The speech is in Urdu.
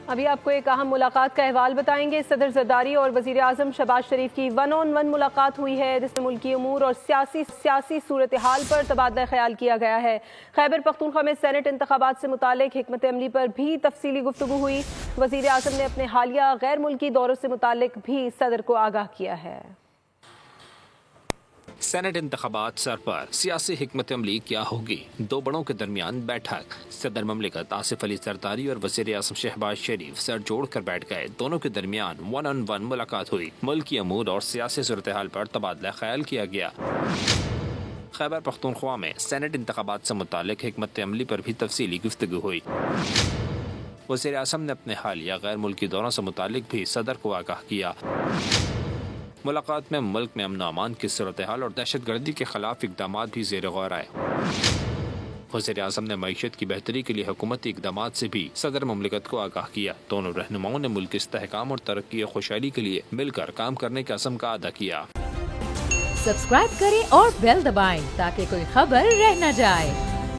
ابھی آپ کو ایک اہم ملاقات کا احوال بتائیں گے۔ صدر زرداری اور وزیر اعظم شہباز شریف کی 1 on 1 ملاقات ہوئی ہے، جس میں ملکی امور اور سیاسی صورتحال پر تبادلہ خیال کیا گیا ہے۔ خیبر پختونخوا میں سینٹ انتخابات سے متعلق حکمت عملی پر بھی تفصیلی گفتگو ہوئی۔ وزیر اعظم نے اپنے حالیہ غیر ملکی دوروں سے متعلق بھی صدر کو آگاہ کیا ہے۔ سینٹ انتخابات سر پر سیاسی حکمت عملی کیا ہوگی؟ دو بڑوں کے درمیان بیٹھک۔ صدر مملکت آصف علی زرداری اور وزیر اعظم شہباز شریف سر جوڑ کر بیٹھ گئے۔ دونوں کے درمیان 1 on 1 ملاقات ہوئی۔ ملکی امور اور سیاسی صورتحال پر تبادلہ خیال کیا گیا۔ خیبر پختونخوا میں سینٹ انتخابات سے متعلق حکمت عملی پر بھی تفصیلی گفتگو ہوئی۔ وزیر اعظم نے اپنے حالیہ غیر ملکی دوروں سے متعلق بھی صدر کو آگاہ کیا۔ ملاقات میں ملک میں امن و امان کی صورتحال اور دہشت گردی کے خلاف اقدامات بھی زیر غور آئے۔ وزیر اعظم نے معیشت کی بہتری کے لیے حکومتی اقدامات سے بھی صدر مملکت کو آگاہ کیا۔ دونوں رہنماؤں نے ملک کے استحکام اور ترقی و خوشحالی کے لیے مل کر کام کرنے کے عزم کا اعادہ کیا۔ سبسکرائب کریں اور بیل دبائیں تاکہ کوئی خبر رہ نہ جائے۔